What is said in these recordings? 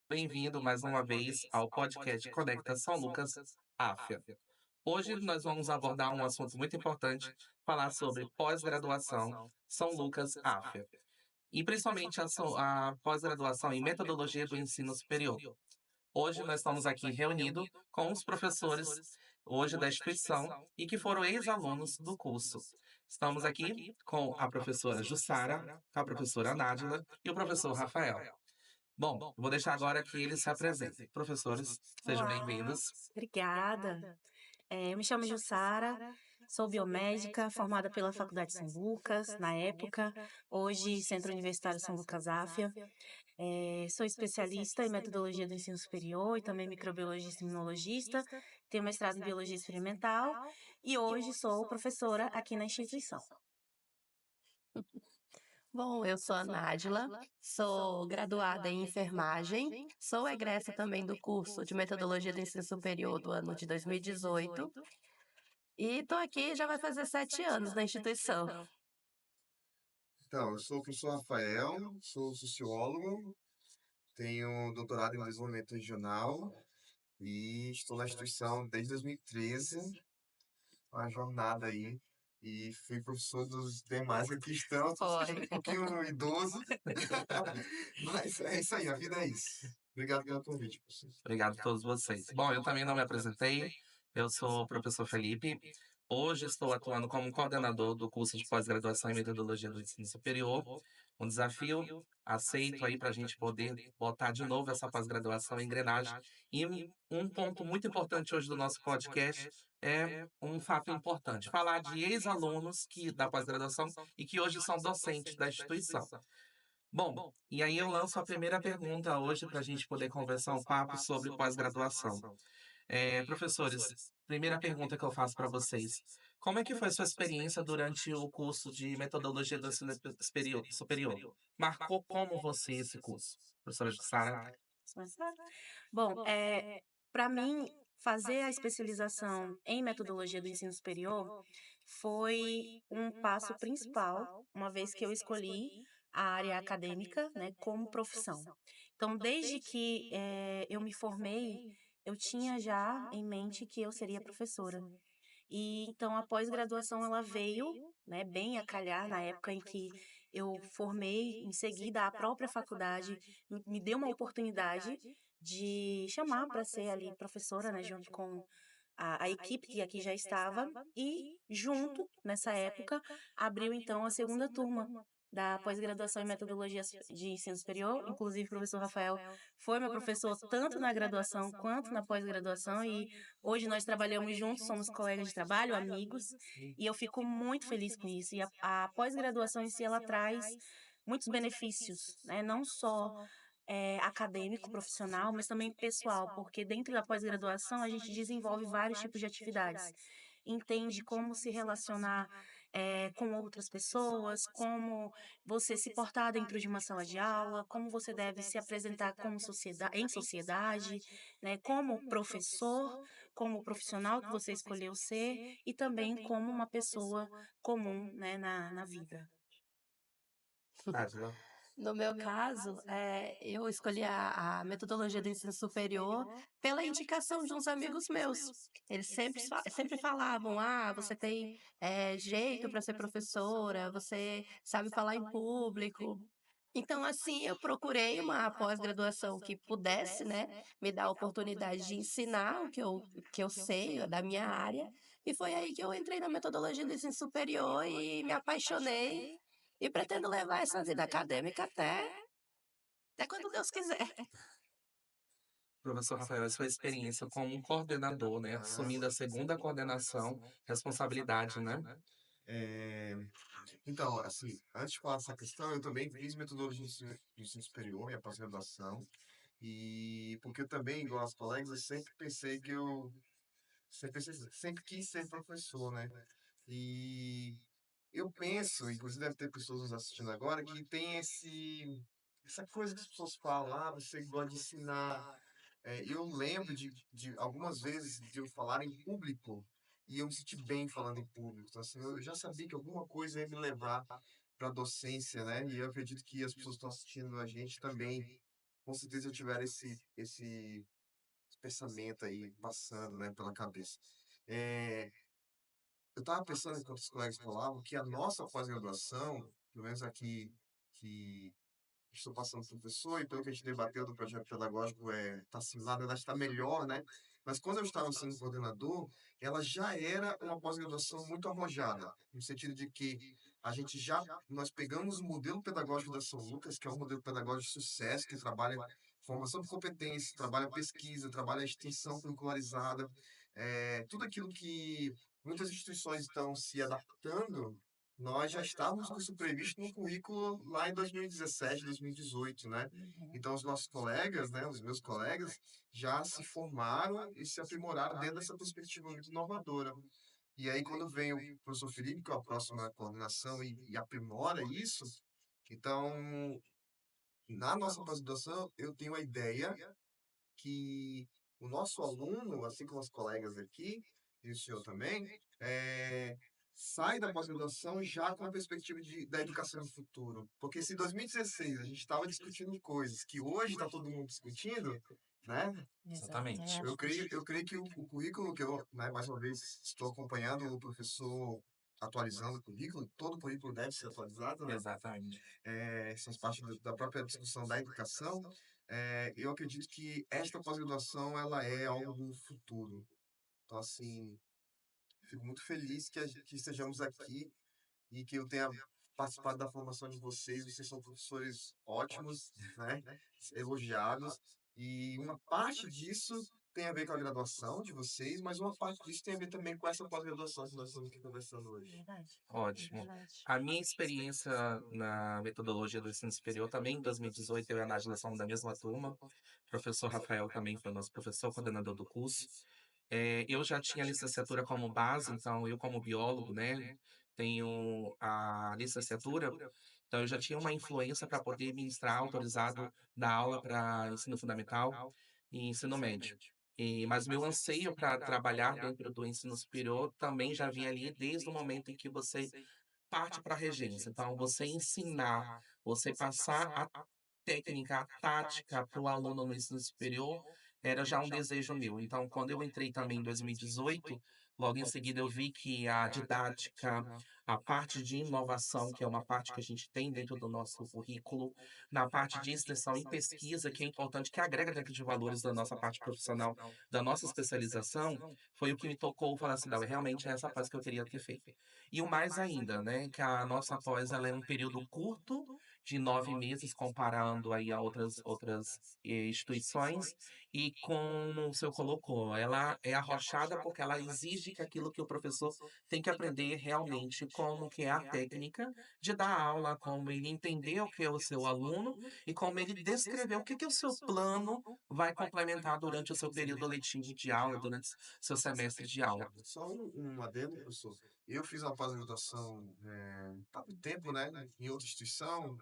Bem-vindo mais uma vez ao podcast Conecta São Lucas Áfia. Hoje nós vamos abordar um assunto muito importante, falar sobre pós-graduação São Lucas Áfia. E principalmente a pós-graduação em metodologia do ensino superior. Hoje nós estamos aqui reunidos com os professores hoje da instituição e que foram ex-alunos do curso. Estamos aqui com a professora Jussara, a professora Nádila e o professor Rafael. Bom, eu vou deixar agora que eles se apresentem. Professores, sejam Olá, bem-vindos. obrigada. Eu me chamo Jussara, sou biomédica, formada pela Faculdade São Lucas, na época, hoje Centro Universitário São Lucas Áfia. Sou especialista em metodologia do ensino superior e também microbiologista e imunologista, tenho mestrado em biologia experimental e hoje sou professora aqui na instituição. Bom, eu sou a Nádila, sou graduada em enfermagem, sou egressa também do curso de Metodologia do Ensino Superior do ano de 2018 e estou aqui já vai fazer 7 anos na instituição. Então, eu sou o professor Rafael, sou sociólogo, tenho doutorado em desenvolvimento regional e estou na instituição desde 2013, uma jornada aí, e fui professor dos demais que estão, Foi. um pouquinho idoso, mas é isso aí, a vida é isso. Obrigado pelo convite, professor. Obrigado a todos vocês. Bom, eu também não me apresentei. Eu sou o professor Felipe. Hoje estou atuando como coordenador do curso de pós-graduação em metodologia do ensino superior. Um desafio aceito aí para a gente poder botar de novo essa pós-graduação em engrenagem. E um ponto muito importante hoje do nosso podcast é um fato importante: falar de ex-alunos que da pós-graduação e que hoje são docentes da instituição. Bom, e aí eu lanço a primeira pergunta hoje para a gente poder conversar um papo sobre pós-graduação. Professores, primeira pergunta que eu faço para vocês. Como é que foi a sua experiência durante o curso de metodologia do ensino superior? Marcou como você esse curso? Professora Jussara? Começar? Bom, para mim, fazer a especialização em metodologia do ensino superior foi um passo principal, uma vez que eu escolhi a área acadêmica, né, como profissão. Então, desde que eu me formei, eu tinha já em mente que eu seria professora. E então a pós-graduação ela veio, né, bem a calhar na época em que eu formei, em seguida a própria faculdade me deu uma oportunidade de chamar para ser ali professora, né, junto com a equipe que aqui já estava e junto, nessa época, abriu então a segunda turma da pós-graduação em metodologia de ensino superior, inclusive o professor Rafael foi meu professor tanto na graduação quanto na pós-graduação e hoje nós trabalhamos juntos, somos colegas de trabalho, amigos, e eu fico muito feliz com isso. E a pós-graduação em si, ela traz muitos benefícios, né? Não só acadêmico, profissional, mas também pessoal, porque dentro da pós-graduação a gente desenvolve vários tipos de atividades. Entende como se relacionar com outras pessoas, como você se portar dentro de uma sala de aula, como você deve se apresentar como em sociedade, né, como professor, como profissional que você escolheu ser e também como uma pessoa comum, né, na vida. Ádila? No meu caso, eu escolhi a metodologia do ensino superior pela indicação de uns amigos meus. Eles sempre falavam: "Ah, você tem, jeito para ser professora, você sabe falar em público". Então, assim, eu procurei uma pós-graduação que pudesse, né, me dar a oportunidade de ensinar o que eu sei da minha área, e foi aí que eu entrei na metodologia do ensino superior e me apaixonei e pretendo levar essa vida acadêmica até quando Deus quiser. Professor Rafael, a sua experiência como um coordenador, né? Assumindo a segunda coordenação, responsabilidade, né? É, então, assim, antes de falar dessa questão, eu também fiz metodologia de ensino superior, minha pós-graduação, e porque eu também, igual as colegas, eu sempre pensei que eu sempre quis ser professor, né? E eu penso, inclusive deve ter pessoas nos assistindo agora, que tem essa coisa que as pessoas falam, ah, você gosta de ensinar. Eu lembro de algumas vezes de eu falar em público e eu me senti bem falando em público. Então, assim, eu já sabia que alguma coisa ia me levar para a docência, né? E eu acredito que as pessoas que estão assistindo a gente também com certeza tiveram esse pensamento aí passando, né, pela cabeça. É, eu estava pensando, enquanto os colegas falavam, que a nossa pós-graduação, pelo menos aqui que estou passando por professor, e pelo que a gente debateu do projeto pedagógico, tá similar, na verdade está melhor, né? Mas quando eu estava sendo coordenador, ela já era uma pós-graduação muito arrojada, no sentido de que nós pegamos o modelo pedagógico da São Lucas, que é um modelo pedagógico de sucesso, que trabalha formação de competência, trabalha pesquisa, trabalha extensão curricularizada, tudo aquilo que muitas instituições estão se adaptando. Nós já estávamos com isso previsto no currículo lá em 2017, 2018, né? Então, os nossos colegas, né, os meus colegas, já se formaram e se aprimoraram dentro dessa perspectiva muito inovadora. E aí, quando vem o professor Felipe, que é a próxima coordenação, e aprimora isso, então, na nossa pós-graduação, eu tenho a ideia que o nosso aluno, assim como os colegas aqui, e o senhor também, sai da pós-graduação já com a perspectiva da educação no futuro. Porque se em 2016 a gente estava discutindo coisas que hoje está todo mundo discutindo, né? Exatamente. Eu creio que o currículo que eu, né, mais uma vez, estou acompanhando o professor atualizando o currículo, todo currículo deve ser atualizado, né? Exatamente. Faz parte da própria discussão da educação. Eu acredito que esta pós-graduação ela é algo do futuro. Então, assim, fico muito feliz que estejamos aqui e que eu tenha participado da formação de vocês. Vocês são professores ótimos, né? Elogiados. E uma parte disso tem a ver com a graduação de vocês, mas uma parte disso tem a ver também com essa pós-graduação que nós estamos aqui conversando hoje. Verdade. Ótimo. Verdade. A minha experiência na metodologia do ensino superior também, em 2018, eu e a Nájila somos da mesma turma. O professor Rafael também foi nosso professor, coordenador do curso. Eu já tinha licenciatura como base, então eu como biólogo, né, tenho a licenciatura, então eu já tinha uma influência para poder ministrar autorizado da aula para ensino fundamental e ensino médio. Mas meu anseio para trabalhar dentro do ensino superior também já vinha ali desde o momento em que você parte para a regência. Então, você ensinar, você passar a técnica, a tática para o aluno no ensino superior, era já um desejo meu. Então, quando eu entrei também em 2018, logo em seguida eu vi que a didática, a parte de inovação, que é uma parte que a gente tem dentro do nosso currículo, na parte de extensão e pesquisa, que é importante, que agrega dentro de valores da nossa parte profissional, da nossa especialização, foi o que me tocou falar assim, não, realmente é essa parte que eu queria ter feito. E o mais ainda, né, que a nossa pós ela é um período curto, de 9 meses, comparando aí a outras instituições, e como o senhor colocou, ela é arrochada porque ela exige que aquilo que o professor tem que aprender realmente como que é a técnica de dar aula, como ele entender o que é o seu aluno e como ele descrever o que que o seu plano vai complementar durante o seu período letivo de aula, durante o seu semestre de aula. Só um adendo, professor. Eu fiz uma pós-graduação há muito tempo, né, em outra instituição,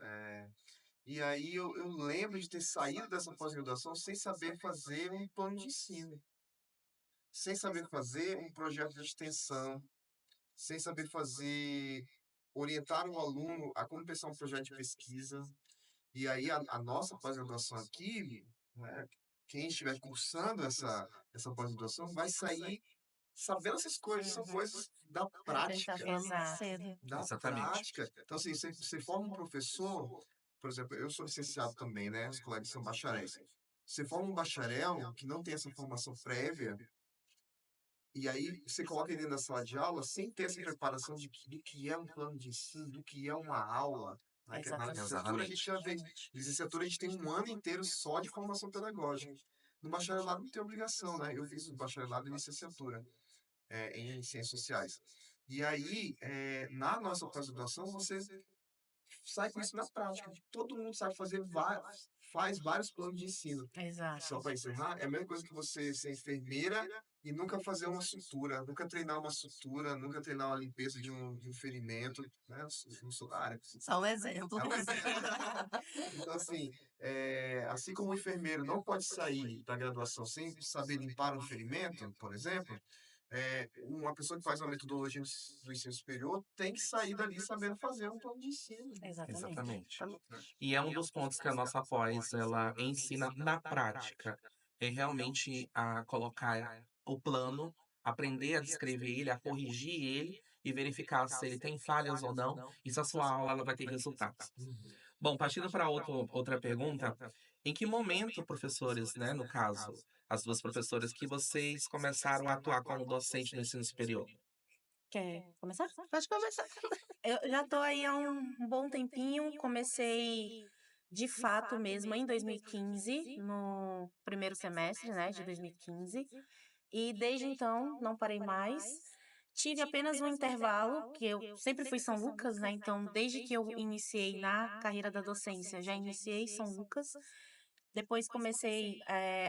e aí eu lembro de ter saído dessa pós-graduação sem saber fazer um plano de ensino, sem saber fazer um projeto de extensão, sem saber orientar o aluno a como pensar um projeto de pesquisa. E aí a nossa pós-graduação aqui, né, quem estiver cursando essa pós-graduação vai sair sabendo essas coisas, são coisas da É, a gente tá prática, falando Exato. cedo. da Exatamente. prática. Então, assim, você forma um professor, por exemplo, eu sou licenciado também, né? Os colegas são bacharéis. Você forma um bacharel que não tem essa formação prévia, e aí você coloca ele dentro da sala de aula sem ter essa preparação do que é um plano de ensino, do que é uma aula. Né? Que na licenciatura a gente já vê. Licenciatura a gente tem um ano inteiro só de formação pedagógica. No bacharelado não tem obrigação, né? Eu fiz o bacharelado e licenciatura em ciências sociais. E aí, na nossa pós-graduação, você sai com isso na prática. Todo mundo sabe faz vários planos de ensino. Exato. Só para encerrar, é a mesma coisa que você ser enfermeira e nunca fazer uma sutura, nunca treinar uma sutura, nunca treinar uma limpeza de um ferimento, né? Não sou da área. Só um exemplo. É um exemplo. Então, assim como o enfermeiro não pode sair da graduação sem saber limpar um ferimento, por exemplo, uma pessoa que faz uma metodologia do ensino superior tem que sair dali sabendo fazer um plano de ensino. Exatamente. Também. E é um dos pontos que a nossa pós, ela ensina na prática. É realmente a colocar o plano, aprender a descrever ele, a corrigir ele e verificar se ele tem falhas ou não, e se a sua aula ela vai ter resultados. Uhum. Bom, partindo para outra pergunta, em que momento, professores, né, no caso, as duas professoras, que vocês começaram a atuar como docente no ensino superior? Quer começar? Pode começar. Eu já tô aí há um bom tempinho, comecei de fato mesmo em 2015, no primeiro semestre, né, de 2015, e desde então não parei mais. Tive apenas um intervalo, que eu sempre fui São Lucas, né, então desde que eu iniciei na carreira da docência, já iniciei São Lucas. Depois comecei,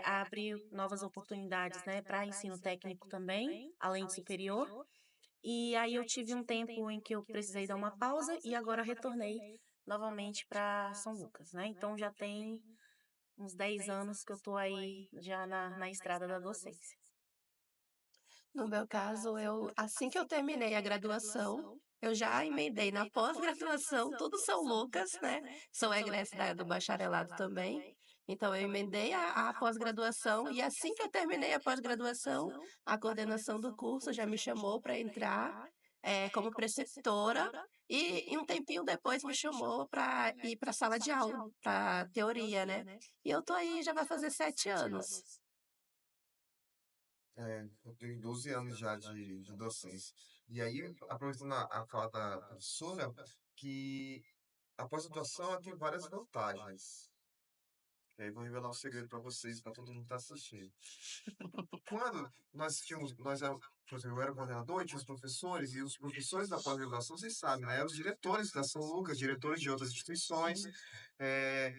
a abrir novas oportunidades, né, para ensino técnico também, além de superior. E aí eu tive um tempo em que eu precisei dar uma pausa e agora retornei novamente para São Lucas, né. Então já tem uns 10 anos que eu tô aí já na estrada da docência. No meu caso, assim que eu terminei a graduação, eu já emendei na pós-graduação, tudo São Lucas, né? Sou egressa do bacharelado também. Então, eu emendei a pós-graduação e assim que eu terminei a pós-graduação, a coordenação do curso já me chamou para entrar como preceptora e um tempinho depois me chamou para ir para a sala de aula, para teoria, né? E eu tô aí, já vai fazer 7 anos. Eu tenho 12 anos já de docência. E aí, aproveitando a fala da professora, que a pós-graduação ela tem várias vantagens. E aí, vou revelar um segredo para vocês, para todo mundo que está assistindo. Quando nós tínhamos, por exemplo, eu era coordenador, e tinha os professores, e os professores da pós-graduação, vocês sabem, né? Os diretores da São Lucas, diretores de outras instituições. é,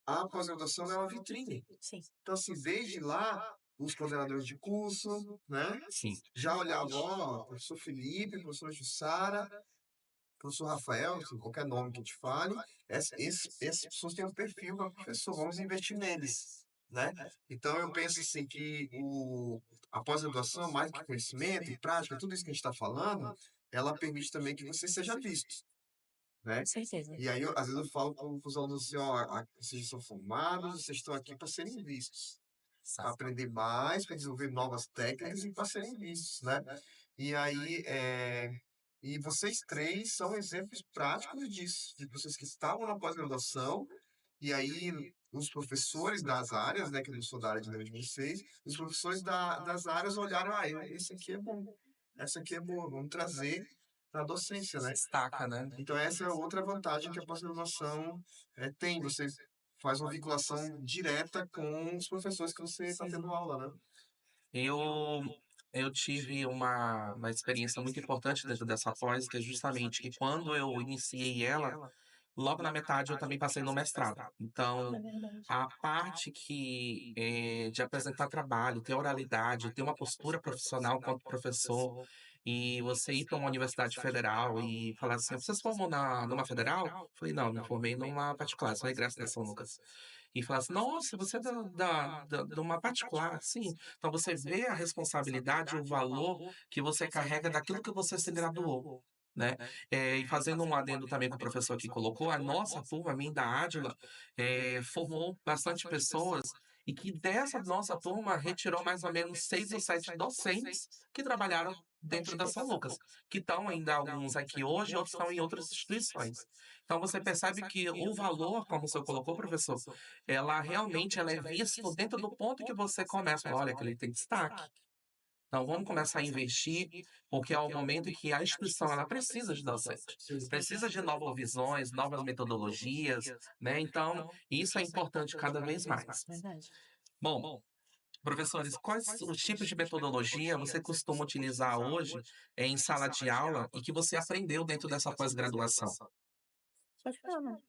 a pós-graduação é uma vitrine. Sim. Então, assim, desde lá, os coordenadores de curso, né? Sim. Já olhavam, ó, professor Felipe, professor Jussara, professor Rafael, assim, qualquer nome que te fale, essas pessoas têm um perfil para professor, vamos investir neles, né? Então, eu penso assim que a pós-graduação, mais do que conhecimento e prática, tudo isso que a gente está falando, ela permite também que você seja visto, né? Com certeza. E aí, às vezes eu falo para os alunos assim, ó, vocês já são formados, vocês estão aqui para serem vistos, para aprender mais, para desenvolver novas técnicas e para serem vistos, né? E aí, e vocês três são exemplos práticos disso, de vocês que estavam na pós-graduação, e aí os professores das áreas, né, que eu não sou da área de nenhum de vocês, os professores das áreas olharam, esse aqui é bom, essa aqui é boa, vamos trazer para a docência, Se né? destaca, né? Então, essa é outra vantagem que a pós-graduação tem. Você faz uma vinculação direta com os professores que você está tendo aula, né? Eu, eu tive uma experiência muito importante dentro dessa pós, que é justamente que quando eu iniciei ela, logo na metade eu também passei no mestrado. Então, É verdade. a parte de apresentar trabalho, ter oralidade, ter uma postura profissional quanto professor, e você ir para uma universidade federal e falar assim, você se formou numa federal? Eu falei, não, me formei numa particular, sou egresso da São Lucas. E falar assim, nossa, você é de uma particular, sim. Então você vê a responsabilidade, o valor que você carrega daquilo que você se graduou. Né? E fazendo um adendo também com o professor que colocou, a nossa turma, a minha da Ádila, formou bastante pessoas e que dessa nossa turma retirou mais ou menos 6 ou 7 docentes que trabalharam dentro da São Lucas, que estão ainda alguns aqui hoje, outros estão em outras instituições. Então você percebe que o valor, como o senhor colocou, professor, ela realmente ela é visto dentro do ponto que você começa, olha, que ele tem destaque. Então vamos começar a investir, porque é o momento em que a instituição ela precisa de docente, precisa de novas visões, novas metodologias, né? Então, isso é importante cada vez mais. Verdade. Bom, professores, quais os tipos de metodologia você costuma utilizar hoje em sala de aula e que você aprendeu dentro dessa pós-graduação? Pode falar, mano.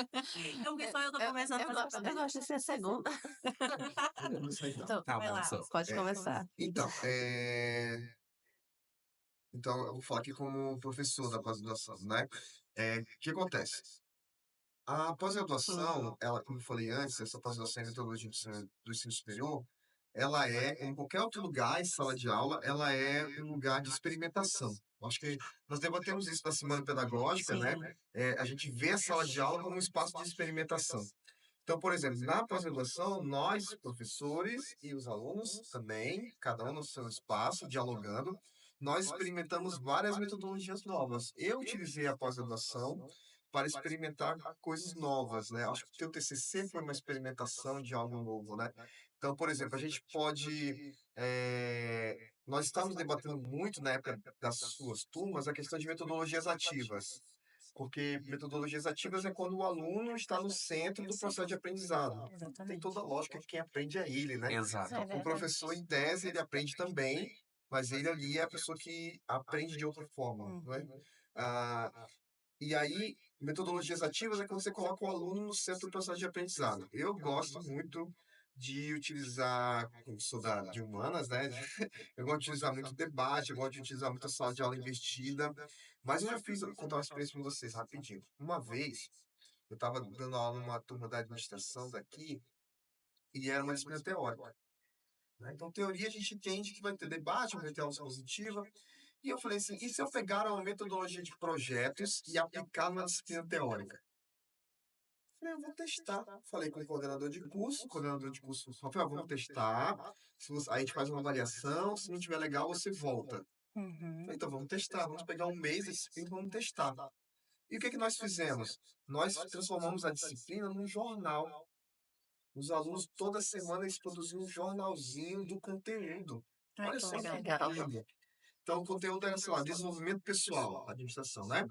É porque só eu tô começando a fazer Eu gosto de ser a segunda. Vamos começar então. Então, Tá Vai bom, lá. senhor. pode É, começar. Então, então, eu vou falar aqui como professor da pós-graduação, né? O que acontece? A pós-graduação, ela, como eu falei antes, essa pós-graduação em metodologia do ensino superior, ela é, como qualquer outro lugar em sala de aula, ela é um lugar de experimentação. Acho que nós debatemos isso na semana pedagógica, né? Sim. A gente vê a sala de aula como um espaço de experimentação. Então, por exemplo, na pós-graduação, nós, professores e os alunos também, cada um no seu espaço, dialogando, nós experimentamos várias metodologias novas. Eu utilizei a pós-graduação para experimentar coisas novas, né? Acho que o teu TCC foi uma experimentação de algo novo, né? Então, por exemplo, a gente pode... nós estávamos debatendo muito na época das suas turmas a questão de metodologias ativas. Porque metodologias ativas é quando o aluno está no centro do processo de aprendizado. Tem Exatamente. toda a lógica que quem aprende é ele, né? Exato. É O verdade. professor, em tese, ele aprende também, mas ele ali é a pessoa que aprende de outra forma, não é? Ah, e aí, metodologias ativas é quando você coloca o aluno no centro do processo de aprendizado. Eu gosto muito de utilizar, como sou de humanas, né? Eu gosto de utilizar muito debate, eu gosto de utilizar muita sala de aula invertida, mas eu já fiz, vou contar uma experiência para vocês rapidinho. Uma vez, eu estava dando aula numa turma da administração daqui, e era uma disciplina teórica, né? Então, teoria a gente entende que vai ter debate, vai ter aula expositiva, e eu falei assim, e se eu pegar uma metodologia de projetos e aplicar numa disciplina teórica? Falei, eu vou testar. Falei com o coordenador de curso falou, Rafael, vamos testar. Aí a gente faz uma avaliação, se não tiver legal, você volta. Falei, Uhum. então vamos testar, vamos pegar um mês da disciplina e vamos testar. E o que que nós fizemos? Nós transformamos a disciplina num jornal. Os alunos, toda semana, eles produziam um jornalzinho do conteúdo. Ai, Olha que só que legal. incrível. Então, o conteúdo era, sei lá, desenvolvimento pessoal, administração, né?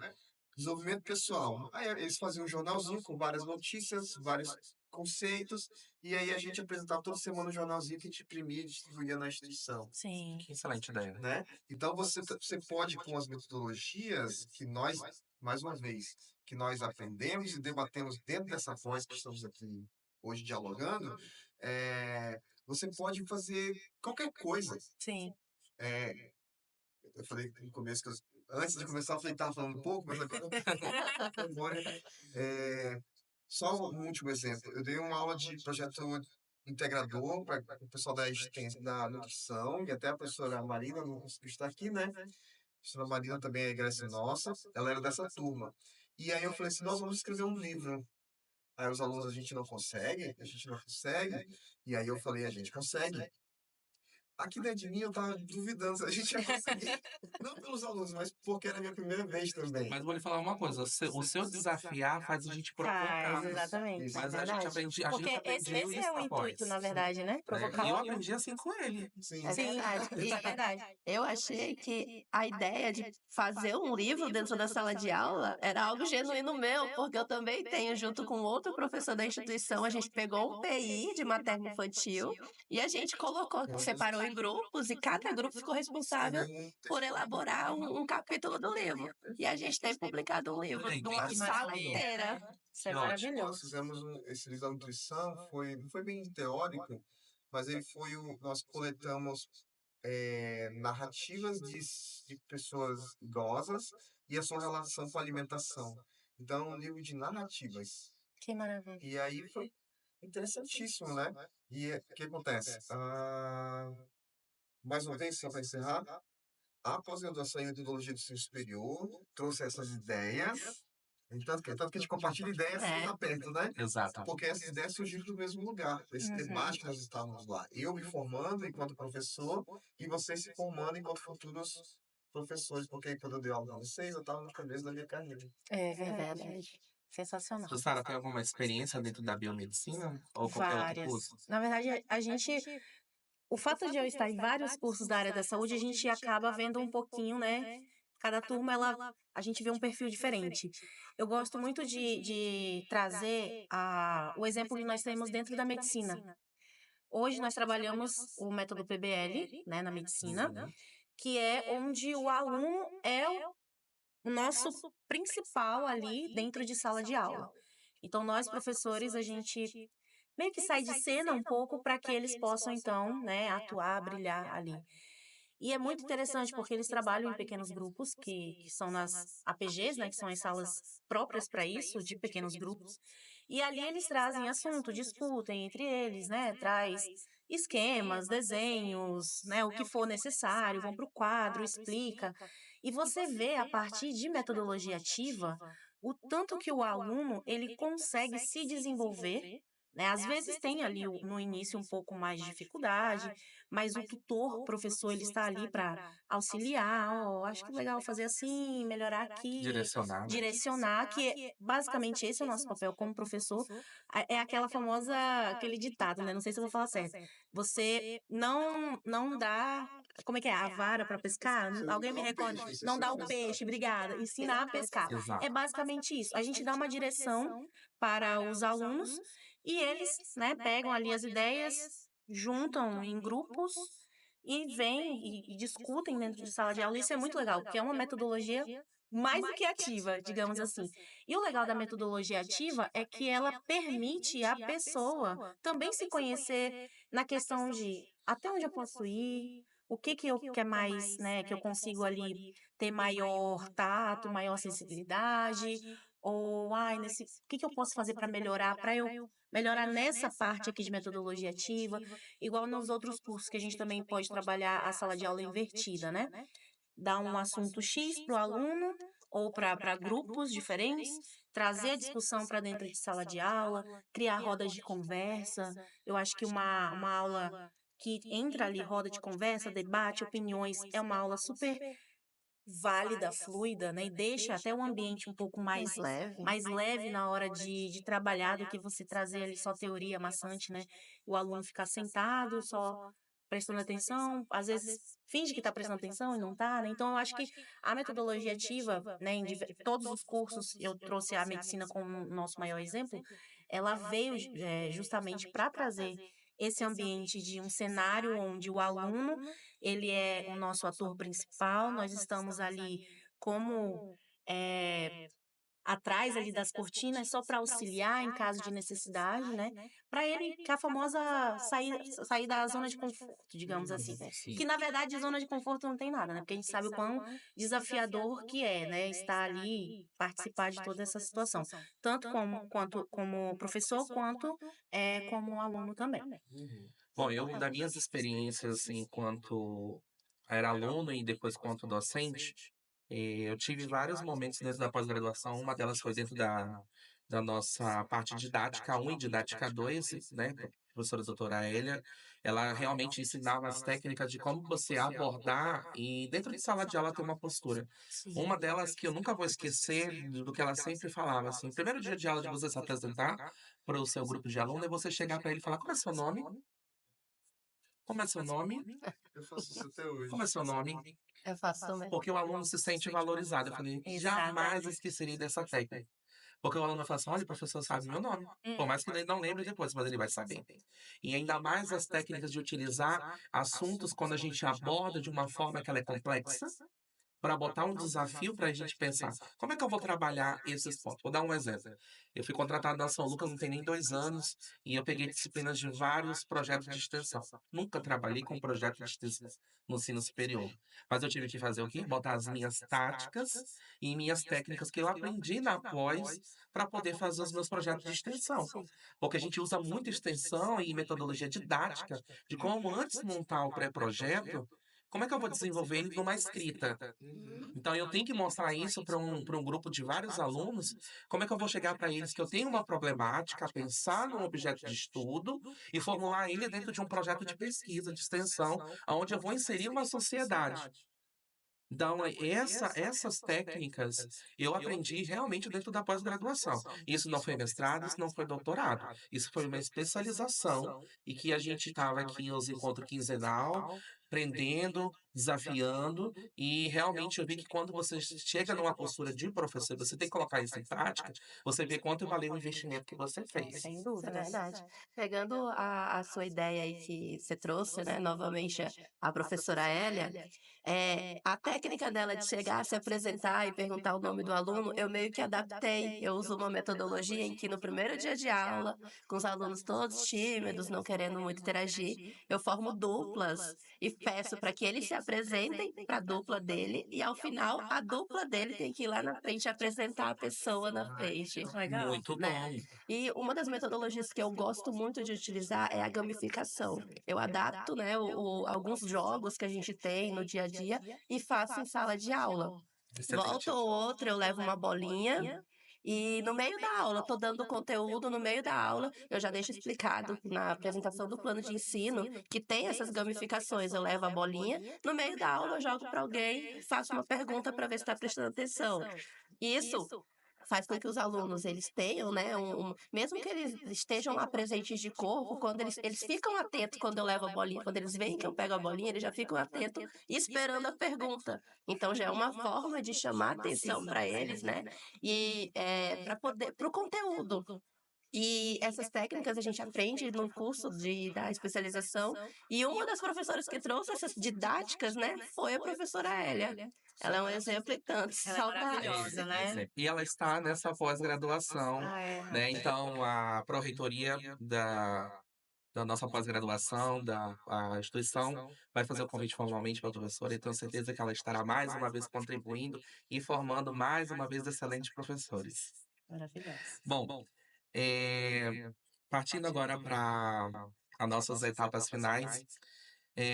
Desenvolvimento pessoal. Aí eles faziam um jornalzinho com várias notícias, vários conceitos, e aí a gente apresentava toda semana um jornalzinho que a gente imprimia e distribuía na instituição, Sim. Que excelente ideia. né? Então você pode, com as metodologias que nós, mais uma vez, que nós aprendemos e debatemos dentro dessa voz que estamos aqui hoje dialogando, você pode fazer qualquer coisa. Sim. É, eu falei no começo que antes de começar eu falei que estava falando um pouco, mas agora a memória. Só um último exemplo. Eu dei uma aula de projeto integrador para o pessoal da nutrição, e até a professora Marina não conseguiu estar aqui, né? A professora Marina também é egressa nossa, ela era dessa turma. E aí eu falei assim, nós vamos escrever um livro. Aí os alunos, a gente não consegue. E aí eu falei, a gente consegue. Aqui dentro de mim eu tava duvidando se a gente ia conseguir. Não pelos alunos, mas porque era a minha primeira vez também. Mas vou lhe falar uma coisa, o seu desafiar faz a gente provocar. Faz, exatamente. Isso. Mas a gente Verdade. aprendi, a gente Porque aprendeu esse isso é o intuito, após, na verdade, né? né? Provocar E o eu aluno. aprendi assim com ele. Sim. É Sim, verdade. isso é verdade. Eu achei que a ideia de fazer um livro dentro da sala de aula era algo genuíno meu, porque eu também tenho, junto com outro professor da instituição, a gente pegou um PI de materno infantil e a gente colocou, separou em grupos e cada grupo ficou responsável por elaborar um capítulo do livro. E a gente tem publicado um livro Ai, de uma que sala maravilha. inteira. Isso é Que ótimo. Nós maravilhoso. fizemos esse livro da nutrição, não foi bem teórico, mas ele foi nós coletamos narrativas de pessoas idosas e a sua relação com a alimentação. Então, um livro de narrativas. Que maravilha. E aí foi interessantíssimo, né? E o que acontece? Mais uma vez, só para encerrar, a pós-graduação em metodologia do ensino superior trouxe essas ideias, tanto que a gente compartilha ideias sem estar perto, né? Exato. Porque essas ideias surgiram do mesmo lugar, desse Uhum. debate que nós estávamos lá. Eu me formando enquanto professor e vocês se formando enquanto futuros professores, porque quando eu dei aula para vocês, eu estava no começo da minha carreira. É É verdade. verdade. Sensacional. Jussara, tem alguma experiência dentro da biomedicina? Ou qualquer outro Várias. curso? Na verdade, a gente. O fato de eu estar em vários cursos da área da saúde, a gente acaba vendo um pouquinho, né? Cada turma, a gente vê um perfil diferente. Eu gosto muito de trazer o exemplo que nós temos dentro da medicina. Hoje nós trabalhamos o método PBL, né, na medicina, que é onde o aluno é o nosso principal ali dentro de sala de aula. Então, nós, professores, a gente meio que sai de cena um pouco para que eles possam, então, né, atuar, brilhar ali. E é muito interessante porque eles trabalham em pequenos grupos, que são nas APGs, né, que são as salas próprias para isso, de pequenos grupos. E ali eles trazem assunto, discutem entre eles, né, esquemas, desenhos, né, o que for necessário, vão para o quadro, explica. E você vê a partir de metodologia ativa o tanto que o aluno ele consegue se desenvolver, né? Às vezes tem ali no início um pouco mais de dificuldade, mas o tutor, professor, ele está ali para auxiliar, ó, acho que é legal fazer assim, melhorar aqui, Direcionar, né? direcionar, basicamente esse é o nosso papel como professor. É aquela famosa, aquele ditado, né? Não sei se eu vou falar certo. Você não dá, como é que é? A vara para pescar? Você não Alguém dá me o recorda? peixe, você Não ensina dá a o pescar. peixe, obrigada. Ensinar a pescar. É Exato. basicamente isso. A gente dá uma direção para os alunos e eles, né, pegam ali as ideias, juntam em grupos e vêm e discutem dentro de sala de aula. Isso é muito legal, porque é uma metodologia mais do que ativa, digamos assim. E o legal da metodologia ativa é que ela permite à pessoa também se conhecer na questão de até onde eu posso ir, o que eu quer mais, né, que eu consigo ali ter maior tato, maior sensibilidade, ou ai, o que eu posso fazer para eu melhorar nessa parte aqui de metodologia ativa, igual nos outros cursos que a gente também pode trabalhar a sala de aula invertida, né? Dar um assunto X para o aluno ou para grupos diferentes, trazer a discussão para dentro de sala de aula, criar rodas de conversa. Eu acho que uma aula que entra ali, roda de conversa, debate, opiniões, é uma aula super válida, fluida, né? E deixa até o ambiente um pouco Mais leve. mais leve na hora de trabalhar do que você trazer ali só teoria maçante, né? O aluno ficar sentado, só prestando atenção, às vezes finge que está prestando atenção e não está, né? Então, eu acho que a metodologia ativa, né, em todos os cursos, eu trouxe a medicina como nosso maior exemplo, ela veio justamente para trazer esse ambiente de um cenário onde o aluno ele é o nosso ator principal, nós estamos ali como eh, atrás ali das cortinas só para auxiliar em caso de necessidade, né? Para ele que a famosa sair da zona de conforto, digamos assim. Uhum. Que Sim. na verdade zona de conforto não tem nada, né? Porque a gente sabe o quão desafiador que é, né? Estar ali, participar de toda essa situação. Tanto como professor, quanto como aluno também. Uhum. Bom, eu, das minhas experiências, assim, enquanto era aluno e depois quanto docente, eu tive vários momentos dentro da pós-graduação. Uma delas foi dentro da nossa parte didática 1 e didática 2, né? A professora doutora Elia, ela realmente ensinava as técnicas de como você abordar e dentro de sala de aula ter uma postura. Sim. Uma delas que eu nunca vou esquecer do que ela sempre falava, assim, o primeiro dia de aula de você se apresentar para o seu grupo de aluno é você chegar para ele e falar: como é seu nome? Como é seu nome? Eu faço isso até Como é hoje. seu nome? Eu faço também. Porque o aluno se sente valorizado. Eu falei, jamais Exatamente. esqueceria dessa técnica. Porque o aluno vai falar assim: olha, o professor sabe meu nome. Por mais que ele não lembre depois, mas ele vai saber. E ainda mais as técnicas de utilizar assuntos quando a gente aborda de uma forma que ela é complexa, para botar um desafio para a gente pensar, como é que eu vou trabalhar esses pontos? Vou dar um exemplo. Eu fui contratado na São Lucas não tem nem 2 anos e eu peguei disciplinas de vários projetos de extensão. Nunca trabalhei com projeto de extensão no ensino superior. Mas eu tive que fazer o quê? Botar as minhas táticas e minhas técnicas que eu aprendi na pós para poder fazer os meus projetos de extensão. Sim. Porque a gente usa muito extensão e metodologia didática de como antes de montar o pré-projeto, como é que eu vou desenvolver ele numa escrita? Uhum. Então eu tenho que mostrar isso para um grupo de vários alunos, como é que eu vou chegar para eles que eu tenho uma problemática, pensar num objeto de estudo e formular ele dentro de um projeto de pesquisa, de extensão, onde eu vou inserir uma sociedade. Então, essas técnicas eu aprendi realmente dentro da pós-graduação. Isso não foi mestrado, isso não foi doutorado. Isso foi uma especialização e que a gente estava aqui nos encontros quinzenal, aprendendo, desafiando, e realmente eu vi que quando você chega numa postura de professor, você tem que colocar isso em prática, você vê quanto valeu o investimento que você fez. Sem Isso é dúvidas. verdade. Pegando a sua ideia aí que você trouxe, né, novamente a professora Hélia, a técnica dela de chegar, se apresentar e perguntar o nome do aluno, eu meio que adaptei. Eu uso uma metodologia em que no primeiro dia de aula, com os alunos todos tímidos, não querendo muito interagir, eu formo duplas e peço para que eles se apresentem para a dupla dele e, ao final, a dupla dele tem que ir lá na frente e apresentar a pessoa na frente, Legal. Muito né? bom. E uma das metodologias que eu gosto muito de utilizar é a gamificação. Eu adapto, né, alguns jogos que a gente tem no dia a dia e faço em sala de aula. Excelente. Volta ou outra, eu levo uma bolinha e no meio da aula, eu tô dando conteúdo, no meio da aula, eu já deixo explicado na apresentação do plano de ensino que tem essas gamificações. Eu levo a bolinha, no meio da aula eu jogo para alguém, faço uma pergunta para ver se está prestando atenção. Isso faz com que os alunos eles tenham, né, mesmo que eles estejam lá presentes de corpo, quando eles ficam atentos quando eu levo a bolinha, quando eles veem que eu pego a bolinha, eles já ficam atentos esperando a pergunta. Então já é uma forma de chamar atenção para eles, né? E para o conteúdo. E essas técnicas a gente aprende no curso da especialização. E uma das professoras que trouxe essas didáticas, né, foi a professora Hélia. Ela é um exemplo e tanto. Ela é Saudades. maravilhosa, né? E ela está nessa pós-graduação, Ah, é. né? Então, a pró-reitoria da nossa pós-graduação, a instituição, vai fazer o convite formalmente para a professora e tenho certeza que ela estará mais uma vez contribuindo e formando mais uma vez excelentes professores. Maravilhosa. Bom, partindo agora para as nossas etapas finais,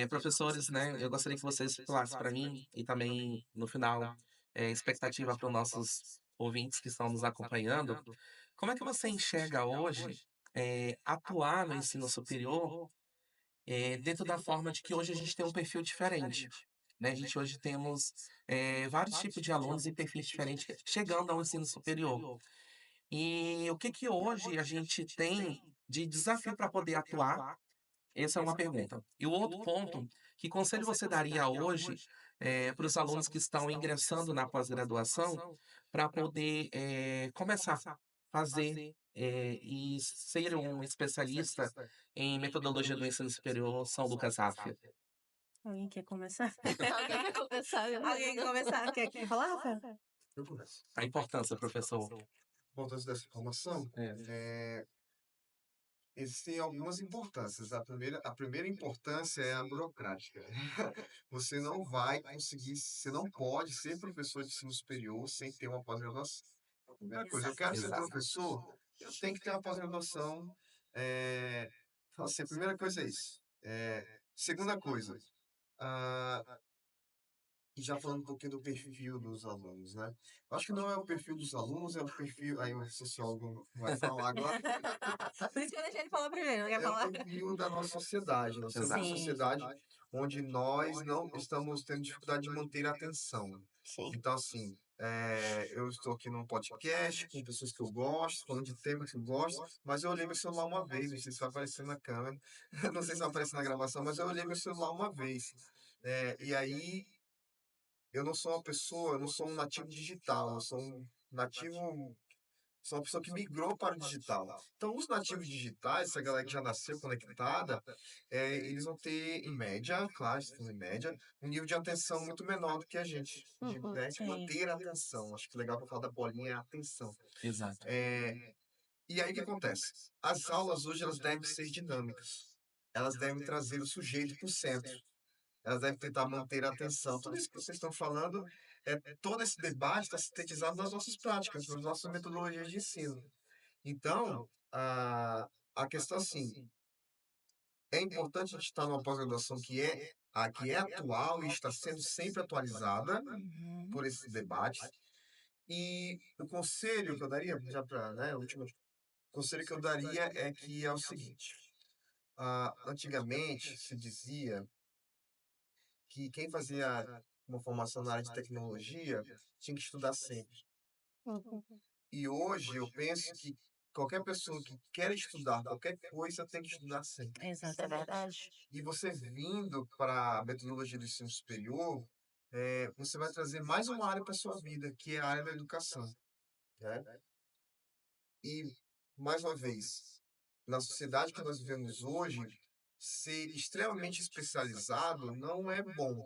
professores, né, eu gostaria que vocês falassem para mim e também, no final, expectativa para os nossos ouvintes que estão nos acompanhando, como é que você enxerga hoje atuar no ensino superior dentro da forma de que hoje a gente tem um perfil diferente? Né? A gente hoje temos vários tipos de alunos e perfis diferentes chegando ao ensino superior. E o que que hoje a gente tem de desafio para poder atuar? Essa é uma pergunta. E o outro ponto, que conselho você daria hoje para os alunos que estão ingressando na pós-graduação para poder começar a fazer e ser um especialista em metodologia do ensino superior São Lucas Afia? Alguém quer começar? Alguém quer começar? Alguém quer começar? Quer falar, Rafael? Eu começo. A importância, professor. A importância dessa informação, existem algumas importâncias. A primeira importância é a burocrática. Você não vai conseguir, você não pode ser professor de ensino superior sem ter uma pós-graduação. Primeira coisa, eu quero ser Exato. professor, eu tenho que ter uma pós-graduação. Então, assim, a primeira coisa é isso. Segunda coisa, ah, e já falando um pouquinho do perfil dos alunos, né? Eu acho que não é o perfil dos alunos, é o perfil. Aí o sociólogo vai falar agora. Por isso que eu deixei ele falar primeiro. Quer É o falar? perfil da nossa sociedade. Nós temos uma Sim. sociedade onde nós não estamos tendo dificuldade de manter a atenção. Sim. Então, assim, eu estou aqui num podcast com pessoas que eu gosto, falando de temas que eu gosto, mas eu olhei meu celular uma vez, não sei se vai aparecer na câmera, não sei se vai aparecer na gravação, mas eu olhei meu celular uma vez. E aí, eu não sou uma pessoa, eu não sou um nativo digital, eu sou um nativo. Sou uma pessoa que migrou para o digital. Então, os nativos digitais, essa galera que já nasceu conectada, eles vão ter, em média, claro, estamos em média, um nível de atenção muito menor do que a gente. De Sim. manter a atenção. Acho que o legal para falar da bolinha é a atenção. Exato. E aí o que acontece? As aulas hoje elas devem ser dinâmicas. Elas devem trazer o sujeito para o centro. Elas devem tentar manter a atenção. Tudo isso que vocês estão falando, todo esse debate está sintetizado nas nossas práticas, nas nossas metodologias de ensino. Então, a questão assim, é importante a gente estar numa pós-graduação que é atual e está sendo sempre atualizada Uhum. por esses debates. E o conselho que eu daria, já para, né, o último conselho que eu daria é o seguinte. Antigamente se dizia que quem fazia uma formação na área de tecnologia tinha que estudar sempre. Uhum. E hoje eu penso que qualquer pessoa que quer estudar qualquer coisa tem que estudar sempre. Isso é Exatamente. verdade. E você vindo para a metodologia do ensino superior, você vai trazer mais uma área para a sua vida, que é a área da educação. Né? E, mais uma vez, na sociedade que nós vivemos hoje, ser extremamente especializado não é bom.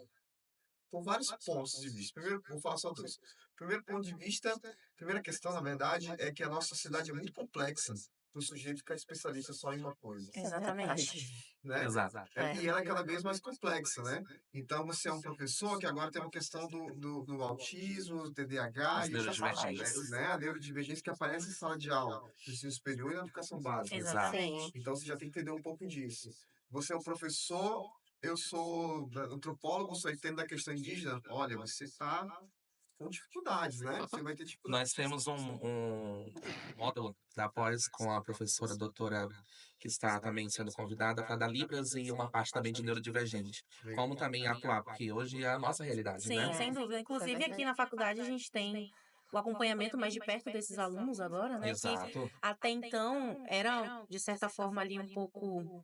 Por vários pontos de vista. Primeiro, vou falar só dois. Primeiro ponto de vista, primeira questão, na verdade, é que a nossa sociedade é muito complexa. do sujeito ficar especialista só em uma coisa, Exatamente. né? Exato. E ela é cada vez mais complexa, né? Então, você é um professor que agora tem uma questão do autismo, do TDAH, As e está falando, neurodivergências. né? A neurodivergência que aparece em sala de aula, no ensino superior e na educação básica. Exato. Exatamente. Então, você já tem que entender um pouco disso. Você é um professor, eu sou antropólogo, só entendo da questão indígena. Olha, você está com dificuldades, né? Você vai ter dificuldades. Nós temos um módulo da pós com a professora doutora que está também sendo convidada para dar Libras e uma parte também de neurodivergente. Como também atuar, porque hoje é a nossa realidade, né? Sim, sem dúvida. Inclusive, aqui na faculdade, a gente tem o acompanhamento mais de perto desses alunos agora, né? Que Exato. até então era, de certa forma, ali um pouco,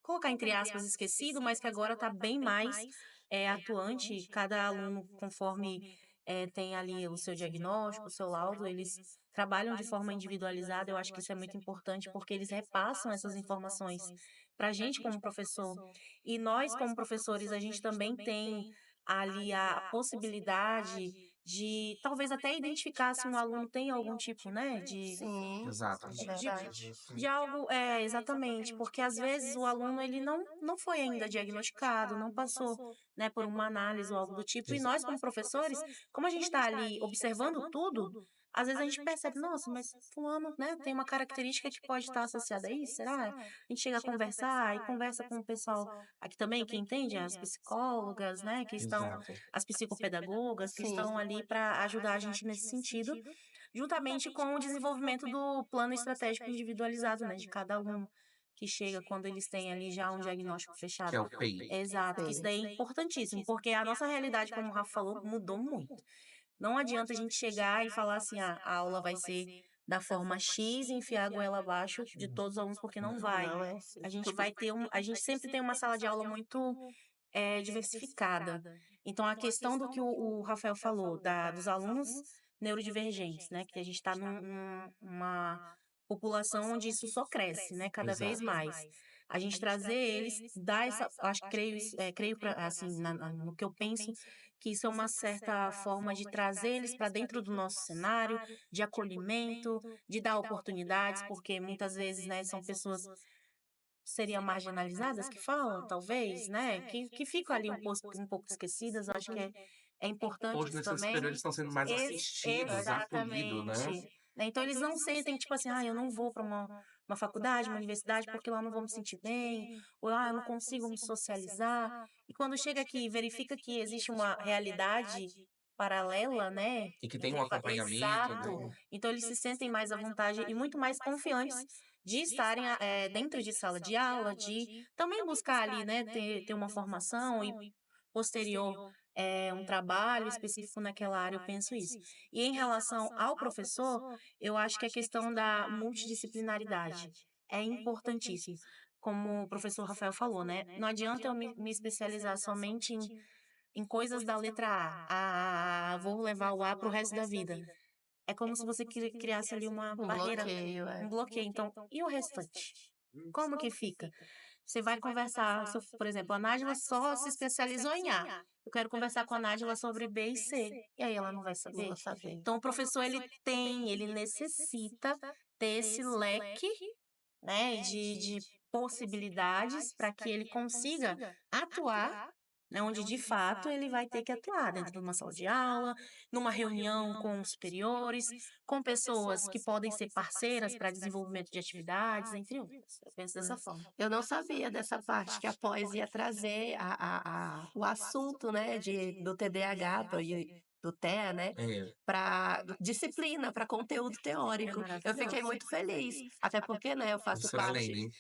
colocar entre aspas, esquecido, mas que agora está bem mais atuante. Cada aluno, conforme tem ali o seu diagnóstico, o seu laudo, eles trabalham de forma individualizada. Eu acho que isso é muito importante, porque eles repassam essas informações para a gente como professor. E nós, como professores, a gente também tem ali a possibilidade de talvez até identificar se um aluno tem algum tipo, né, Sim, Exato. é de, verdade. de algo, exatamente, porque às vezes o aluno ele não foi ainda diagnosticado, não passou, né, por uma análise ou algo do tipo, e nós como professores, como a gente está ali observando tudo, às vezes a gente percebe, nossa, mas fulano, né, tem uma característica que pode estar associada a isso, será? A gente chega a conversar e conversa com o pessoal aqui também, que entende, as psicólogas, né, que estão, Exato. as psicopedagogas, que Sim. estão ali para ajudar a gente nesse sentido, juntamente com o desenvolvimento do plano estratégico individualizado, né, de cada aluno que chega quando eles têm ali já um diagnóstico Que fechado. é o PEI. Exato, que isso daí é importantíssimo, porque a nossa realidade, como o Rafa falou, mudou muito. Não adianta a gente chegar e falar assim, ah, a aula vai ser da forma X e enfiar a goela abaixo de todos os alunos, porque não vai. Não é assim. A gente vai ter a gente sempre tem uma sala de aula muito diversificada. Então, a questão do que o Rafael falou, dos alunos neurodivergentes, né? Que a gente está numa população onde isso só cresce, né? Cada vez Exato. mais. A gente trazer eles, dar essa. Acho que creio assim, no que eu penso, que isso é uma certa forma de trazer eles para dentro do nosso cenário, de acolhimento, de dar oportunidades, porque muitas vezes, né, são pessoas seriam marginalizadas que falam, talvez, né? Que ficam ali um pouco esquecidas. Eu acho que é importante Hoje, isso nesses também. superiores estão sendo mais assistidos, acolhidos, né? Exatamente. Né, então, eles não sentem, tipo assim, ah, eu não vou para uma faculdade, uma universidade, porque lá eu não vou me sentir bem, ou ah, eu não consigo me socializar. E quando chega aqui e verifica que existe uma realidade paralela, né? E que tem um acompanhamento, né? Exato. Então, eles se sentem mais à vontade e muito mais confiantes de estarem dentro de sala de aula, de também buscar ali, né, ter uma formação e posterior um trabalho específico naquela área, eu penso isso. E em relação ao professor, eu acho que a questão da multidisciplinaridade é importantíssimo. Como o professor Rafael falou, né? Não adianta eu me especializar somente em coisas da letra vou levar o A para o resto da vida. É como se você criasse ali uma Um barreira, bloqueio, um bloqueio. Então, e o restante? Como que fica? Você vai conversar, por exemplo, a Nájila só se especializou em A. Eu quero conversar com a Nájila sobre B e C. E aí ela não vai não saber. vou saber. Então, o professor, ele necessita ter esse leque, né, de possibilidades para que ele consiga atuar, né, onde de fato ele vai ter que atuar dentro de uma sala de aula, numa reunião com os superiores, com pessoas que podem ser parceiras para desenvolvimento de atividades, entre outras. Eu penso dessa forma. Eu não sabia dessa parte que a pós ia trazer o assunto, né, do TDAH, do TEA, né, É, para disciplina, para conteúdo É teórico. Eu fiquei maravilhoso. muito feliz, até porque, né, eu faço professora parte Lene,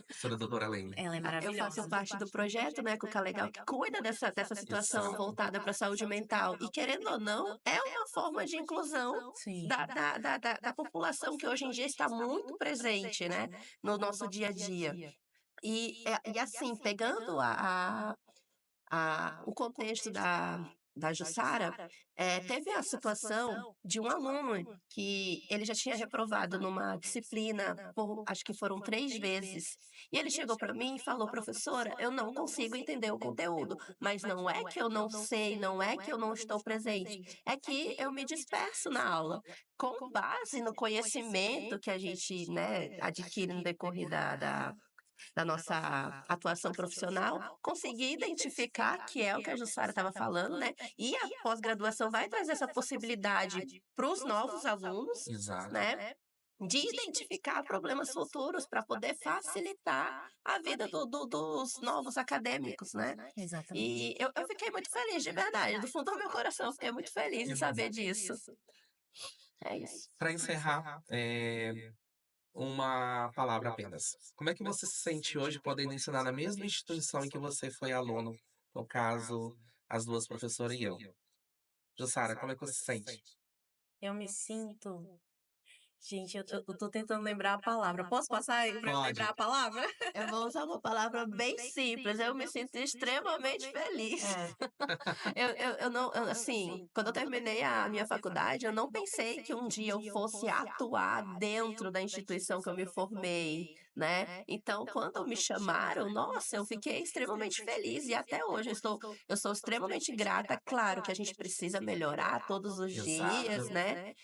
professora doutora Lene. Ela é eu maravilhosa. faço parte do projeto, né, Cuca Legal, que cuida dessa situação Exato. voltada para a saúde mental. E, querendo ou não, é uma forma de inclusão Sim. da população que hoje em dia está muito presente, né, no nosso dia a dia. E assim, pegando o contexto da Jussara, teve a situação de um aluno que ele já tinha reprovado numa disciplina por, acho que foram 3 vezes. E ele chegou para mim e falou: "Professora, eu não consigo entender o conteúdo, mas não é que eu não sei, não é que eu não estou presente, é que eu me disperso na aula". Com base no conhecimento que a gente, né, adquire no decorrer da nossa atuação profissional, conseguir identificar que é o que a Jussara estava falando, né, e a pós-graduação vai trazer essa possibilidade para os novos alunos, Exato. né, de identificar problemas futuros para poder facilitar a vida dos novos acadêmicos, né. Exatamente. E eu fiquei muito feliz, de verdade, do fundo do meu coração, eu fiquei muito feliz Que em bom. saber disso. É isso. Para encerrar, uma palavra apenas. Como é que você se sente hoje podendo ensinar na mesma instituição em que você foi aluno? No caso, as duas professoras e eu. Jussara, como é que você se sente? Eu me sinto gente, eu tô tentando lembrar a palavra. Posso passar aí pra eu Pode. lembrar a palavra? Eu vou usar uma palavra bem simples, eu me sinto extremamente feliz. É. Eu não, assim, quando eu terminei a minha faculdade, eu não pensei que um dia eu fosse atuar dentro da instituição que eu me formei, né? Então, quando me chamaram, nossa, eu fiquei extremamente feliz e até hoje eu sou extremamente grata. Claro que a gente precisa melhorar todos os dias, Exato. né?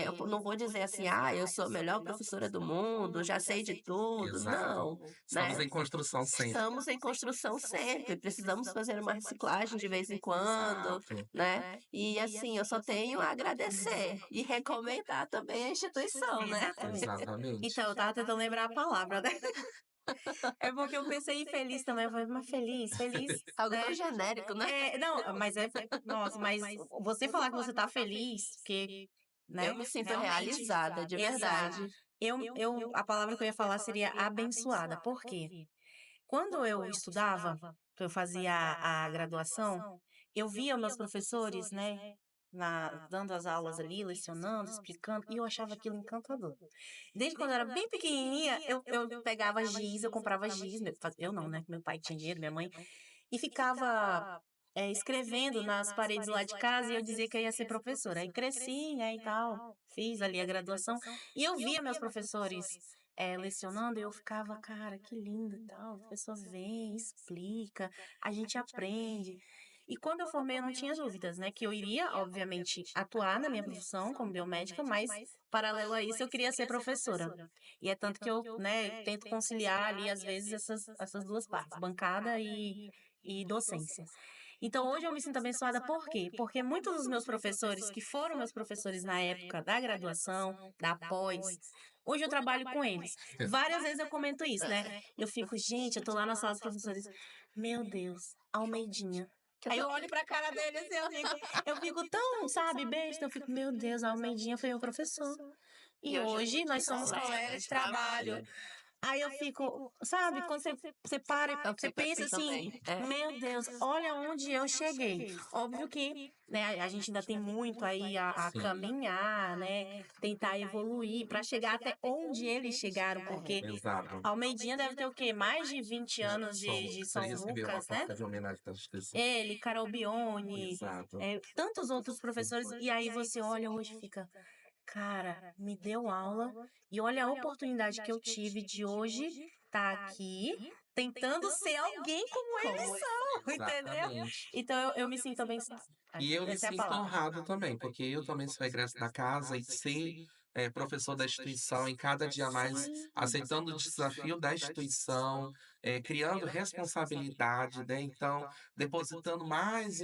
Eu não vou dizer assim, eu sou a melhor professora do mundo, já sei de tudo. Exato. Não, Estamos né? em construção sempre. Estamos em construção sempre, precisamos fazer uma reciclagem de vez em quando, Exato. né? E assim, eu só tenho a agradecer e recomendar também a instituição, né? Exatamente. Exatamente. Então, eu estava tentando lembrar a palavra, né. É porque eu pensei em feliz também, eu falei: "Mas feliz, feliz", Algo tão né. genérico, né? Não, mas nossa, mas você falar que você tá feliz, porque, Eu né, me sinto realmente realizada, de exato. verdade. Eu a palavra que eu ia falar seria abençoada, por quê? Quando eu estudava, que eu fazia a graduação, eu via meus professores, né, dando as aulas ali, lecionando, explicando, e eu achava aquilo encantador. Desde quando eu era bem pequenininha, eu pegava giz, eu comprava giz, eu não, né, meu pai tinha dinheiro, minha mãe, e ficava escrevendo nas paredes lá de casa e eu dizia que eu ia ser professora. Aí cresci, né, e tal, fiz ali a graduação, e eu via meus professores lecionando e eu ficava, cara, que lindo e tal, a pessoa vem, explica, a gente aprende. E quando eu formei, eu não tinha dúvidas, né, que eu iria, obviamente, atuar na minha profissão como biomédica, mas, paralelo a isso, eu queria ser professora. E é tanto que eu, né, tento conciliar ali, às vezes, essas duas partes, bancada e docência. Então, hoje eu me sinto abençoada por quê? Porque muitos dos meus professores, que foram meus professores na época da graduação, da pós, hoje eu trabalho com eles. Várias vezes eu comento isso, né? Eu fico, gente, eu tô lá na sala dos professores, meu Deus, Almeidinha. Aí eu olho pra cara deles e eu fico tão, sabe, besta, eu fico, meu Deus, a Almeidinha foi meu professor. E hoje nós somos colegas de trabalho. Aí eu fico, sabe, quando você para, você Fico pensa assim assim, também. meu Deus, olha onde eu cheguei. Óbvio que, né, a gente ainda tem muito aí a Sim. caminhar, né, tentar evoluir para chegar até onde eles chegaram, porque Exato. Almeidinha deve ter o quê? Mais de 20 anos de Você São recebeu uma Lucas, né? carta de homenagem da instituição. Ele, Carol Bione, Exato. tantos outros professores, e aí você olha hoje e fica, cara, me deu aula e olha a oportunidade que eu tive de hoje estar aqui tentando ser alguém como eles são, entendeu? Exatamente. Então eu me sinto abençoada. E eu me Essa é a sinto palavra. honrado também, porque eu também sou egresso da casa e ser professor da instituição e cada dia mais Sim, aceitando o desafio da instituição, criando responsabilidade, né? Então, depositando mais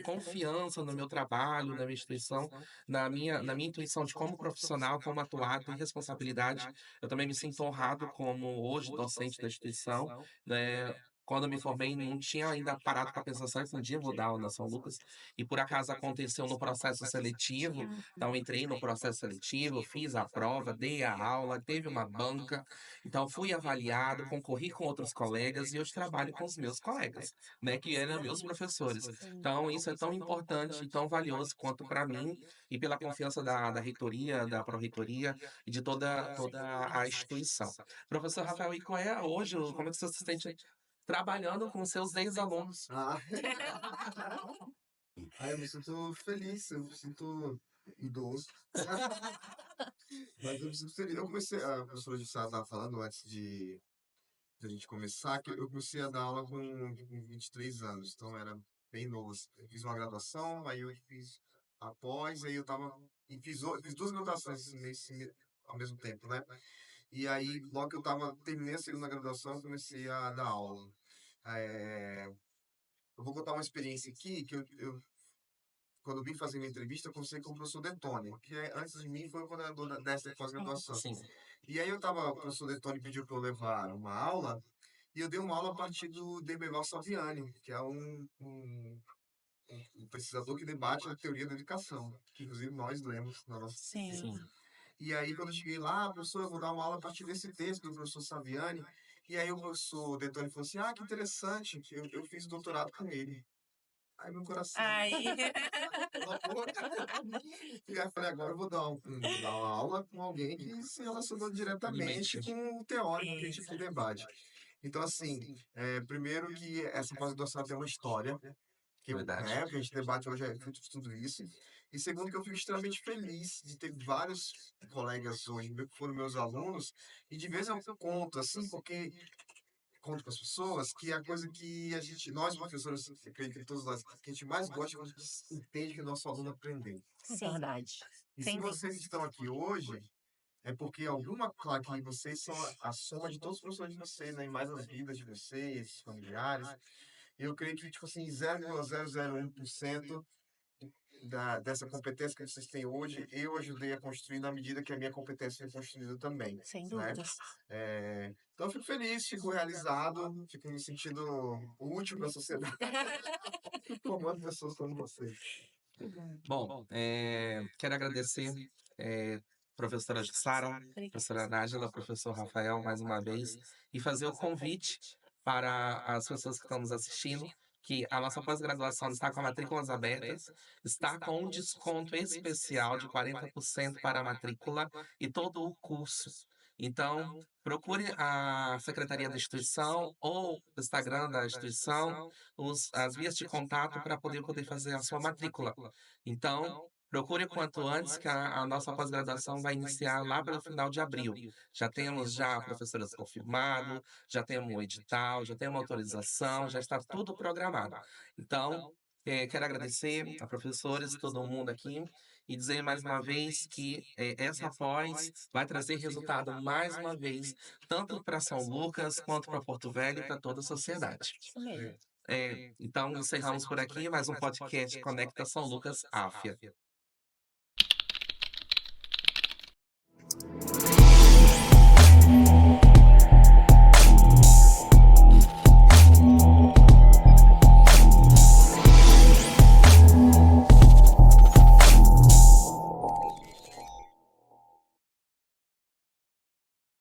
confiança no meu trabalho, na minha instituição, na minha intuição de como profissional, como atuar, ter responsabilidade. Eu também me sinto honrado como hoje docente da instituição, né? Quando eu me formei, não tinha ainda parado para pensar só que um dia eu vou dar aula na São Lucas, e por acaso aconteceu no processo seletivo, então entrei no processo seletivo, fiz a prova, dei a aula, teve uma banca, então fui avaliado, concorri com outros colegas e hoje trabalho com os meus colegas, né, que eram meus professores. sim. Então isso é tão importante e tão valioso quanto para mim e pela confiança da reitoria, da pró-reitoria e de toda a instituição. Professor Rafael, e qual é hoje, como é que você se sente trabalhando com seus ex-alunos? Ah, Aí eu me sinto feliz, eu me sinto idoso. Mas eu me sinto feliz. Eu comecei, a professora de Sá estava falando antes de a gente começar, que eu comecei a dar aula com 23 anos, então era bem novo, assim. Eu fiz uma graduação, aí eu fiz após, aí eu tava, e fiz duas graduações ao mesmo tempo, né? E aí, logo que eu tava, terminei a segunda graduação, eu comecei a dar aula. É, eu vou contar uma experiência aqui, que quando eu vim fazer minha entrevista, eu conversei com o professor Detone, que antes de mim foi o coordenador dessa pós-graduação. Sim. E aí o professor Detone pediu para eu levar uma aula, e eu dei uma aula a partir do Demerval Salviani, que é um pesquisador que debate a teoria da educação, que inclusive nós lemos na nossa Sim. disciplina. E aí, quando eu cheguei lá, professor, eu vou dar uma aula a partir desse texto do professor Saviani. E aí o professor Detone falou assim, ah, que interessante, eu fiz doutorado com ele. Aí meu coração Aí. pela boca. E aí eu falei, agora eu vou dar uma aula com alguém que se relacionou diretamente Mente. com o teórico que a gente Isso. debate. Então, assim, primeiro que essa pós-graduação tem uma história, Verdade. que a gente debate hoje é fruto de tudo isso. E segundo que eu fico extremamente feliz de ter vários colegas hoje que foram meus alunos, e de vez eu conto, assim, porque conto para as pessoas que a coisa que nós professores, acredito que todos nós, que a gente mais gosta é quando a gente entende que o nosso aluno aprendeu. Sim. Verdade. E se Sem dúvida. vocês estão aqui hoje, é porque alguma, claro que vocês são a soma de todos os professores de vocês, né? E mais as vidas de vocês, familiares. Eu creio que, tipo assim, 0,001% dessa competência que vocês têm hoje, eu ajudei a construir na medida que a minha competência foi construída também, Sem né? dúvidas. Então, eu fico feliz, fico realizado, fico me sentindo útil para a sociedade, formando pessoas como vocês. Bom, quero agradecer, professora Jussara, professora Nájila, professor Rafael, mais uma vez, e fazer o convite para as pessoas que estão nos assistindo, que a nossa pós-graduação está com matrículas abertas, está com um desconto especial de 40% para a matrícula e todo o curso. Então, procure a secretaria da instituição ou o Instagram da instituição, as vias de contato para poder fazer a sua matrícula. Então, procure o quanto antes que a nossa pós-graduação vai iniciar lá pelo final de abril. Já temos já professores confirmados, já temos o edital, já temos autorização, já está tudo programado. Então, quero agradecer a professores, todo mundo aqui, e dizer mais uma vez que essa pós vai trazer resultado mais uma vez, tanto para São Lucas quanto para Porto Velho e para toda a sociedade. Isso mesmo. Então, encerramos por aqui mais um podcast Conecta São Lucas Áfia.